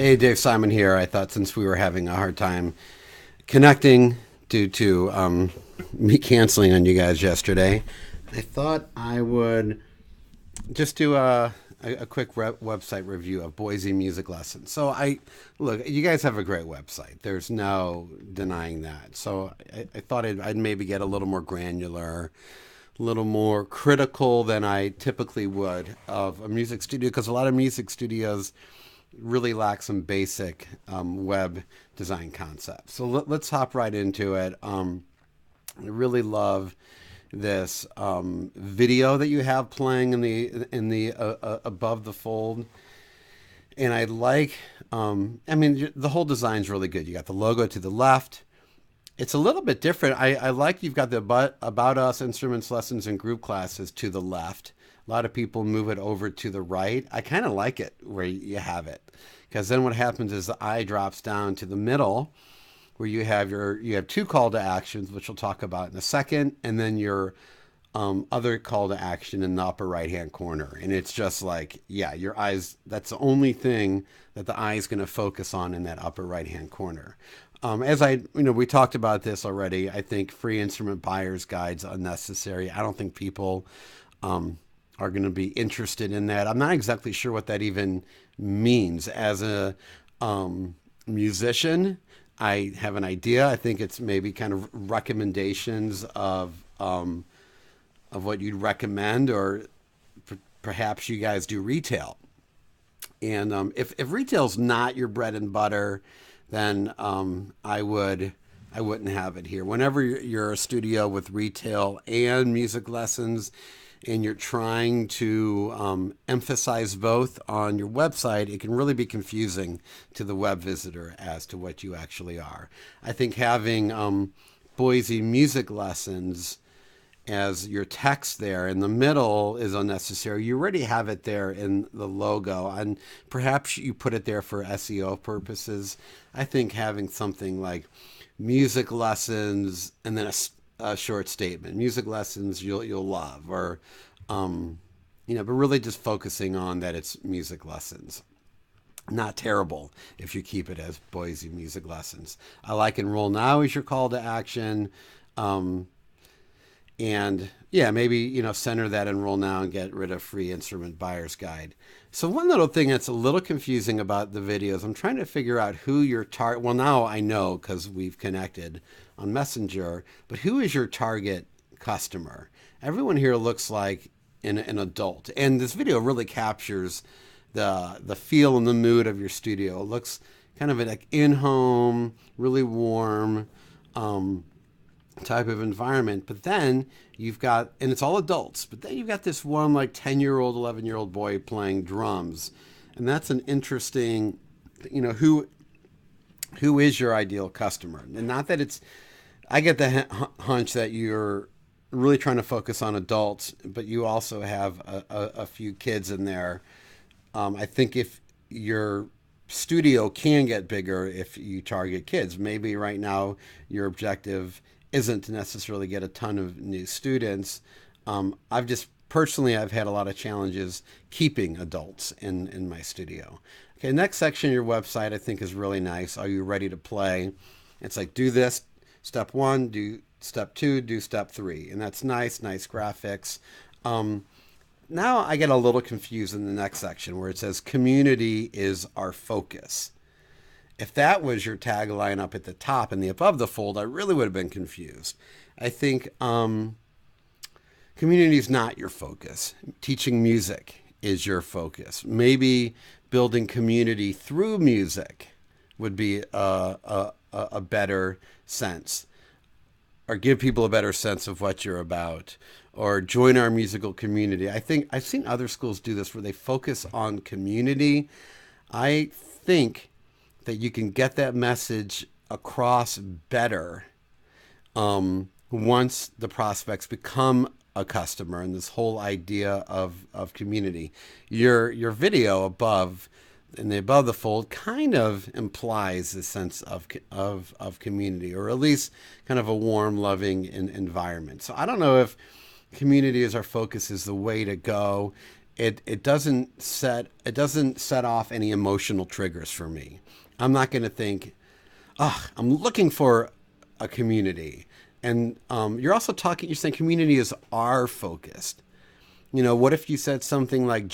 Hey, Dave Simon here. I thought since we were having a hard time connecting due to me canceling on you guys yesterday, I thought I would just do a quick website review of Boise music lessons. So look, you guys have a great website. There's no denying that. So I thought I'd maybe get a little more granular, a little more critical than I typically would of a music studio because a lot of music studios really lack some basic web design concepts. So let's hop right into it. I really love this video that you have playing in the above the fold, and I like. I mean, the whole design's really good. You got the logo to the left. It's a little bit different. I like you've got the about us instruments lessons and group classes to the left. A lot of people move it over to the right. I kind of like it where you have it because then what happens is the eye drops down to the middle where you have two call to actions, which we'll talk about in a second, and then your other call to action in the upper right hand corner. And it's just like, yeah, your eyes, that's the only thing that the eye is going to focus on in that upper right hand corner. We talked about this already. I think free instrument buyer's guides unnecessary. I don't think people are going to be interested in that. I'm not exactly sure what that even means. As a musician, I have an idea. I think it's maybe kind of recommendations of what you'd recommend, or perhaps you guys do retail. And if retail's not your bread and butter, then I wouldn't have it here. Whenever you're a studio with retail and music lessons, and you're trying to emphasize both on your website, it can really be confusing to the web visitor as to what you actually are. I think having Boise music lessons as your text there in the middle is unnecessary. You already have it there in the logo, and perhaps you put it there for SEO purposes. I think having something like music lessons and then a short statement, music lessons you'll love, or but really just focusing on that it's music lessons. Not terrible if you keep it as Boise music lessons. I like enroll now as your call to action. And yeah, maybe center that enroll now and get rid of free instrument buyer's guide. So one little thing that's a little confusing about the videos, I'm trying to figure out who your target. Well, now I know because we've connected on Messenger. But who is your target customer? Everyone here looks like an adult, and this video really captures the feel and the mood of your studio. It looks kind of like in home, really warm. Type of environment, but then you've got, and it's all adults, but then you've got this one like 10-year-old, 11-year-old boy playing drums, and that's an interesting, who is your ideal customer. And not that it's, I get the hunch that you're really trying to focus on adults, but you also have a few kids in there. I think if your studio can get bigger if you target kids, maybe right now your objective isn't to necessarily get a ton of new students. I've had a lot of challenges keeping adults in my studio. Okay, next section of your website I think is really nice. Are you ready to play? It's like, do this, step one, do step two, do step three. And that's nice graphics. Now I get a little confused in the next section where it says community is our focus. If that was your tagline up at the top and the above the fold, I really would have been confused. I think community is not your focus. Teaching music is your focus. Maybe building community through music would be a better sense, or give people a better sense of what you're about, or join our musical community. I think I've seen other schools do this where they focus on community. I think that you can get that message across better once the prospects become a customer, and this whole idea of community. Your video above, in the above the fold, kind of implies a sense of community, or at least kind of a warm, loving environment. So I don't know if community as our focus is the way to go. it doesn't set off any emotional triggers for me. I'm not going to think, oh, I'm looking for a community. And you're also talking, you're saying community is R focused. What if you said something like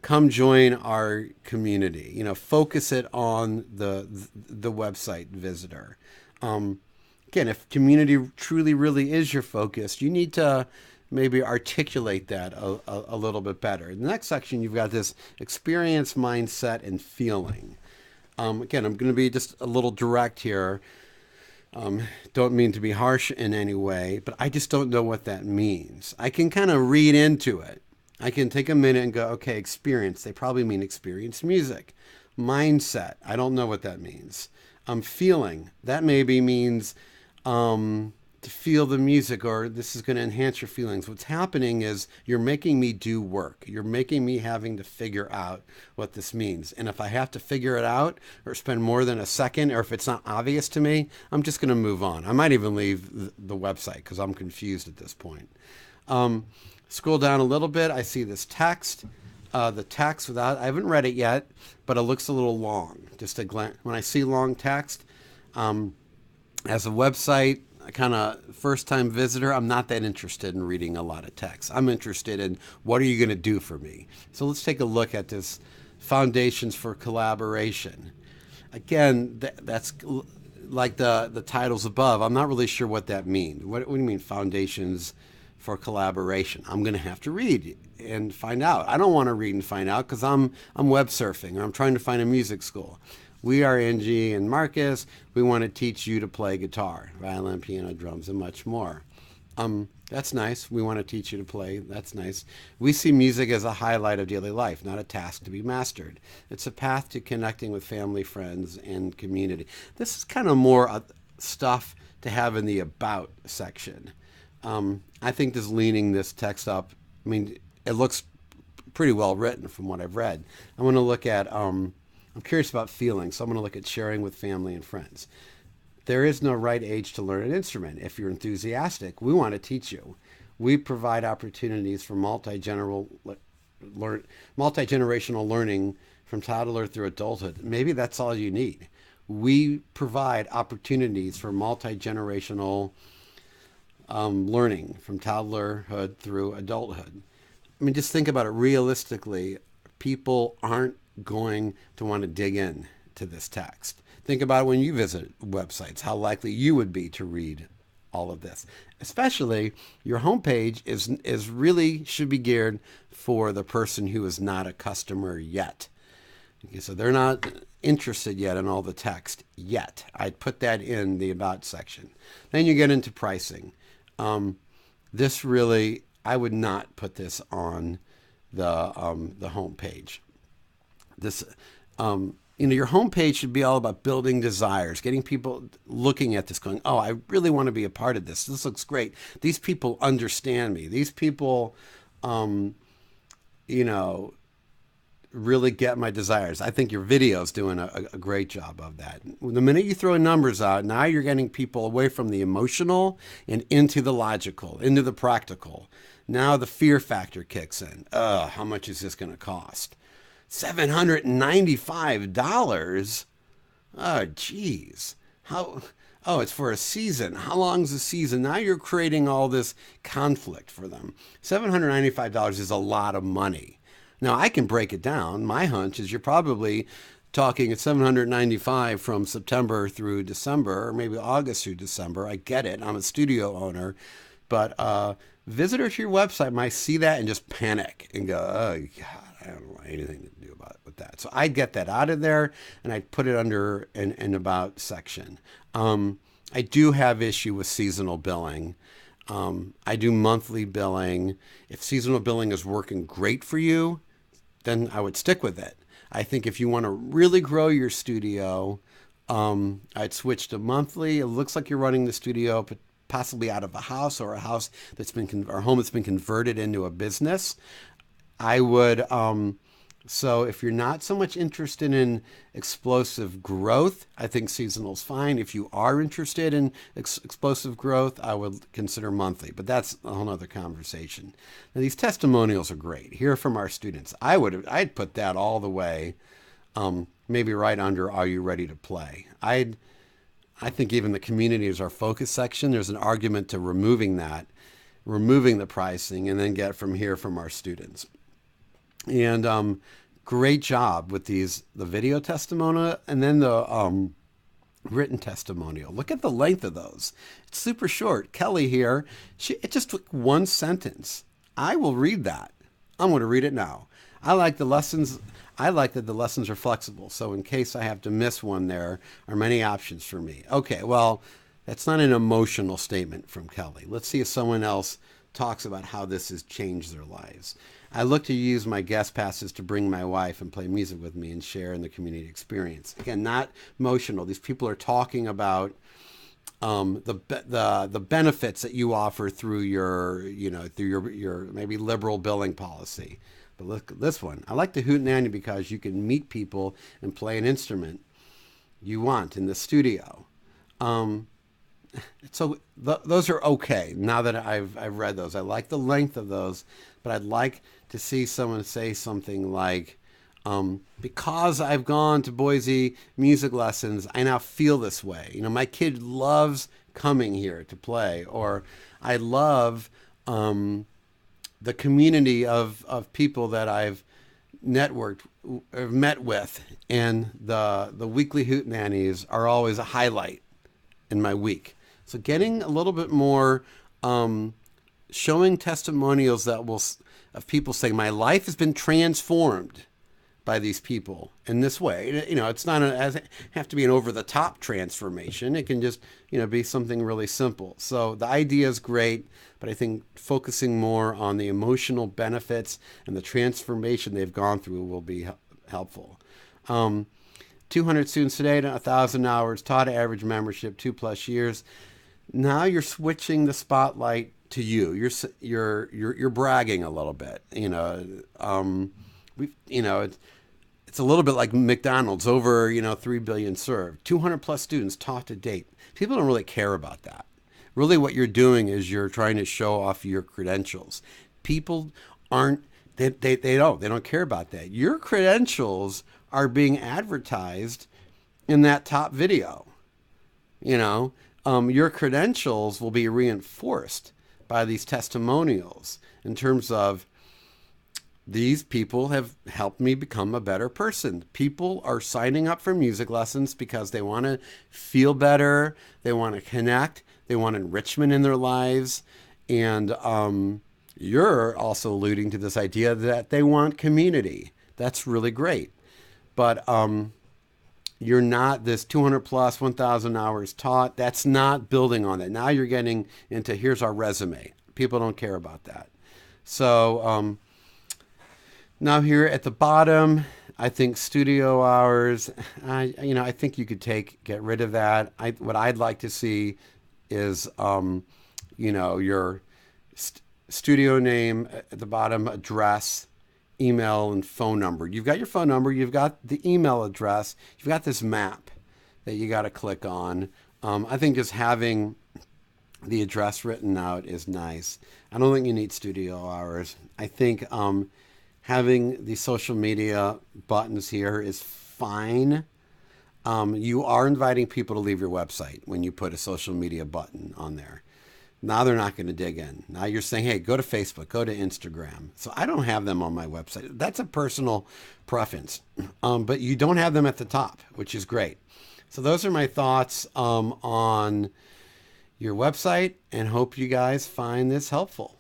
come join our community, focus it on the website visitor. Again, if community truly really is your focus, you need to maybe articulate that a little bit better. In the next section, you've got this experience, mindset, and feeling. Again, I'm going to be just a little direct here. Don't mean to be harsh in any way, but I just don't know what that means. I can kind of read into it. I can take a minute and go, okay, experience. They probably mean experience music. Mindset. I don't know what that means. Feeling. That maybe means to feel the music, or this is going to enhance your feelings. What's happening is you're making me do work. You're making me having to figure out what this means. And if I have to figure it out or spend more than a second, or if it's not obvious to me, I'm just going to move on. I might even leave the website because I'm confused at this point. Scroll down a little bit. I see this text. The text I haven't read it yet, but it looks a little long. Just a glance. When I see long text, as a website, kind of first-time visitor, I'm not that interested in reading a lot of text. I'm interested in what are you going to do for me? So let's take a look at this Foundations for Collaboration. Again, that's like the titles above. I'm not really sure what that means. What do you mean Foundations for Collaboration? I'm going to have to read and find out. I don't want to read and find out because I'm web surfing, or I'm trying to find a music school. We are Angie and Marcus. We want to teach you to play guitar, violin, piano, drums, and much more. That's nice. We want to teach you to play. That's nice. We see music as a highlight of daily life, not a task to be mastered. It's a path to connecting with family, friends, and community. This is kind of more stuff to have in the about section. I think just leaning this text up, I mean, it looks pretty well written from what I've read. I want to look at... I'm curious about feelings, so I'm going to look at sharing with family and friends. There is no right age to learn an instrument. If you're enthusiastic, we want to teach you. We provide opportunities for multi-generational learning from toddler through adulthood. Maybe that's all you need. We provide opportunities for multi-generational learning from toddlerhood through adulthood. I mean, just think about it realistically. People aren't going to want to dig in to this text. Think about it when you visit websites, how likely you would be to read all of this. Especially your homepage is really should be geared for the person who is not a customer yet. Okay, so they're not interested yet in all the text yet. I'd put that in the about section. Then you get into pricing. This really, I would not put this on the homepage. This, your homepage should be all about building desires, getting people looking at this going, oh, I really want to be a part of this. This looks great. These people understand me. These people, really get my desires. I think your video's doing a great job of that. The minute you throw numbers out, now you're getting people away from the emotional and into the logical, into the practical. Now the fear factor kicks in. How much is this going to cost? $795? Oh, geez. How? Oh, it's for a season. How long's the season? Now you're creating all this conflict for them. $795 is a lot of money. Now, I can break it down. My hunch is you're probably talking at $795 from September through December, or maybe August through December. I get it. I'm a studio owner. But visitors to your website might see that and just panic and go, oh, God, I don't want anything to do with that. So I'd get that out of there, and I'd put it under an about section. I do have issue with seasonal billing. I do monthly billing. If seasonal billing is working great for you, then I would stick with it. I think if you want to really grow your studio, I'd switch to monthly. It looks like you're running the studio possibly out of a house, or a house that's been or home that's been converted into a business. I would So if you're not so much interested in explosive growth, I think seasonal's fine. If you are interested in explosive growth, I would consider monthly, but that's a whole other conversation. Now these testimonials are great. Hear from our students. I'd put that all the way, maybe right under "Are you ready to play?" I think even the community is our focus section. There's an argument to removing that, removing the pricing, and then get from here from our students. And great job with the video testimonial and then the written testimonial. Look at the length of those. It's super short. Kelly here, it just took one sentence. I will read that. I'm going to read it now. I like the lessons. I like that the lessons are flexible. So in case I have to miss one, there are many options for me. Okay, well, that's not an emotional statement from Kelly. Let's see if someone else talks about how this has changed their lives. I look to use my guest passes to bring my wife and play music with me and share in the community experience. Again, not emotional. These people are talking about the benefits that you offer through your maybe liberal billing policy. But look at this one. I like the hootenanny because you can meet people and play an instrument you want in the studio. So those are okay now that I've read those. I like the length of those, but I'd like to see someone say something like, because I've gone to Boise music lessons, I now feel this way. You know, my kid loves coming here to play, or I love the community of people that I've networked or met with, and the weekly hootenannies are always a highlight in my week. So getting a little bit more, showing testimonials of people saying my life has been transformed by these people in this way. You know, it's not have to be an over the top transformation. It can just, be something really simple. So the idea is great, but I think focusing more on the emotional benefits and the transformation they've gone through will be helpful. 200 students today, 1,000 hours, taught average membership, 2+ years. Now you're switching the spotlight to you. You're bragging a little bit. It's a little bit like McDonald's, over 3 billion served, 200+ students taught to date. People don't really care about that. Really, what you're doing is you're trying to show off your credentials. People aren't. They don't care about that. Your credentials are being advertised in that top video. Your credentials will be reinforced by these testimonials in terms of these people have helped me become a better person. People are signing up for music lessons because they want to feel better, they want to connect, they want enrichment in their lives, and you're also alluding to this idea that they want community. That's really great. But you're not this 200+, 1,000 hours taught. That's not building on that. Now you're getting into here's our resume. People don't care about that. So now here at the bottom, I think studio hours. I think you could get rid of that. What I'd like to see is your studio name at the bottom, address, email, and phone number. You've got your phone number, you've got the email address, you've got this map that you got to click on. I think just having the address written out is nice. I don't think you need studio hours. I think having the social media buttons here is fine. You are inviting people to leave your website when you put a social media button on there. Now they're not going to dig in. Now you're saying, hey, go to Facebook, go to Instagram. So I don't have them on my website. That's a personal preference. But you don't have them at the top, which is great. So those are my thoughts on your website, and hope you guys find this helpful.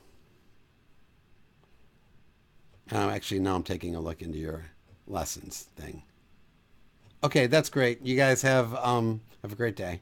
Actually, now I'm taking a look into your lessons thing. Okay, that's great. You guys have a great day.